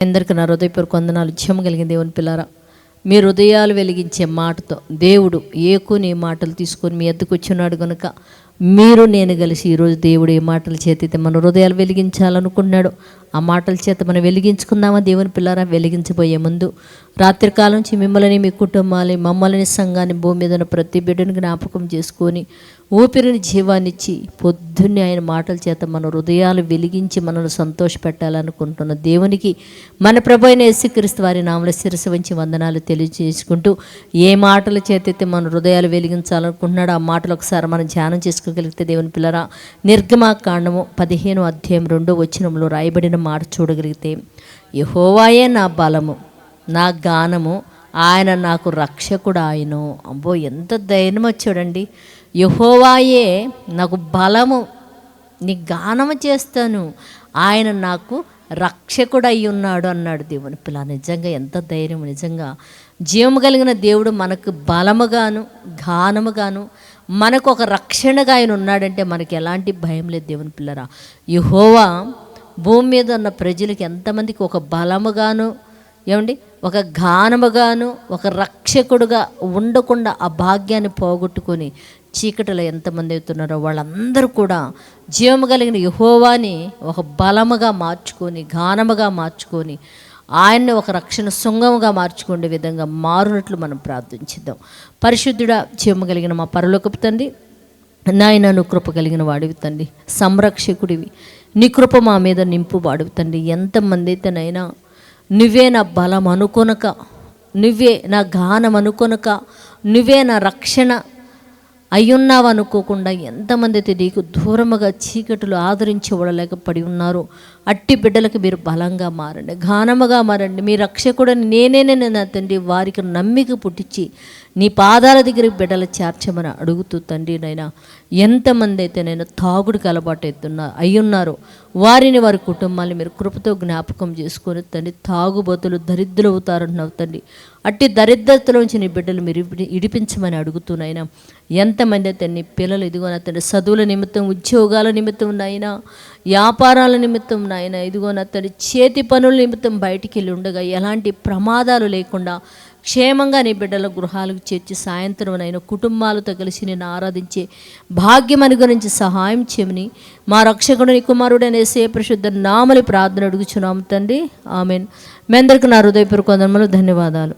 అందరికీ నా హృదయపూర్వక వందనాలు. జయము కలిగిన దేవుని పిల్లారా, మీ హృదయాలు వెలిగించే మాటతో దేవుడు ఏకుని మాటలు తీసుకొని మీ ఎద్దుకు వచ్చున్నాడు కనుక మీరు నేను కలిసి ఈరోజు దేవుడు ఏ మాటల చేత అయితే మన హృదయాలు వెలిగించాలనుకున్నాడు ఆ మాటల చేత మనం వెలిగించుకుందామా? దేవుని పిల్లారా, వెలిగించబోయే ముందు రాత్రికాలం నుంచి మిమ్మల్ని, మీ కుటుంబాన్ని, మమ్మల్ని, సంఘాన్ని, భూమి మీద ఉన్న ప్రతి బిడ్డను జ్ఞాపకం చేసుకొని ఊపిరిని జీవాన్నిచ్చి పొద్దున్నే ఆయన మాటల చేత మన హృదయాలు వెలిగించి మనల్ని సంతోషపెట్టాలనుకుంటున్న దేవునికి మన ప్రభు అయిన యేసుక్రీస్తు వారి నామములో శిరస్సు వంచి వందనాలు తెలియజేసుకుంటూ ఏ మాటల చేత అయితే మన హృదయాలు వెలిగించాలనుకుంటున్నాడో ఆ మాటలు ఒకసారి మనం ధ్యానం చేసుకోగలిగితే దేవుని పిల్లరా, నిర్గమాకాండము 15వ అధ్యాయం 2వ వచనంలో రాయబడిన మాట చూడగలిగితే, యెహోవాయే నా బలము, నా గానము, ఆయన నాకు రక్షకుడు ఆయను. అబ్బో, ఎంత ధైర్యమో చూడండి. యెహోవాయే నాకు బలము, నీ గానము చేస్తాను, ఆయన నాకు రక్షకుడు అయి ఉన్నాడు అన్నాడు దేవుని పిల్ల. నిజంగా ఎంత ధైర్యం! నిజంగా జీవము కలిగిన దేవుడు మనకు బలముగాను గానముగాను మనకు ఒక రక్షణగా ఆయన ఉన్నాడంటే మనకి ఎలాంటి భయం లేదు దేవుని పిల్లరా. యెహోవా భూమి మీద ఉన్న ప్రజలకి ఎంతమందికి ఒక బలముగాను, ఏమండి, ఒక గానముగాను, ఒక రక్షకుడుగా ఉండకుండా ఆ భాగ్యాన్ని పోగొట్టుకొని చీకటిలో ఎంతమంది అవుతున్నారో వాళ్ళందరూ కూడా జీవము కలిగిన యెహోవాని ఒక బలముగా మార్చుకొని, గానముగా మార్చుకొని, ఆయన్ని ఒక రక్షణ శృంగముగా మార్చుకునే విధంగా మారునట్లు మనం ప్రార్థించిద్దాం. పరిశుద్ధుడా, జీవము కలిగిన మా పరలోకపు తండ్రి, నాయన నువ్వు కృప కలిగిన వాడివి తండ్రి, సంరక్షకుడివి, నీ కృప మా మీద నింపు వాడివి తండ్రి. ఎంతమంది అయితేనైనా నువ్వే నా బలం అనుకొనక, నువ్వే నా గానం అనుకొనక, నువ్వే నా రక్షణ అయ్యున్నావు అనుకోకుండా ఎంతమంది అయితే నీకు దూరముగా చీకటిలో ఆదరించబడలేక పడి ఉన్నారు. అట్టి బిడ్డలకు మీరు బలంగా మారండి, గానముగా మారండి. మీ రక్షకుడని నేనే నా తండ్రి వారికి నమ్మిక పుట్టించి నీ పాదాల దగ్గరికి బిడ్డలు చేర్చమని అడుగుతూ తండ్రి నైనా, ఎంతమంది అయితే నేను తాగుడికి అలవాటు అయ్యున్నారో వారిని, వారి కుటుంబాన్ని మీరు కృపతో జ్ఞాపకం చేసుకొని తండ్రి, తాగుబోతులు దరిద్రులు అవుతారంటున్నావు తండ్రి. అట్టి దరిద్రతలోంచి నీ బిడ్డలు మీరు ఇడిపించమని అడుగుతున్నాయినా. ఎంతమంది అయితే నీ పిల్లలు ఇదిగో నా తండ్రి చదువుల నిమిత్తం, ఉద్యోగాల నిమిత్తం నాయనా, వ్యాపారాల నిమిత్తం నాయన, ఇదిగో నా తండ్రి చేతి పనుల నిమిత్తం బయటికి వెళ్ళి ఉండగా ఎలాంటి ప్రమాదాలు లేకుండా క్షేమంగా నీ బిడ్డల గృహాలకు చేర్చి సాయంత్రం అయిన కుటుంబాలతో కలిసి నేను ఆరాధించే భాగ్యం అనుగురించి సహాయం చేయమని మా రక్షకుడిని కుమారుడైన యేసయ్య పరిశుద్ధ నామములో ప్రార్థన అడుగుచున్నాము తండ్రి, ఆమేన్. మీ అందరికీ నా హృదయపూర్వక వందనములు, ధన్యవాదాలు.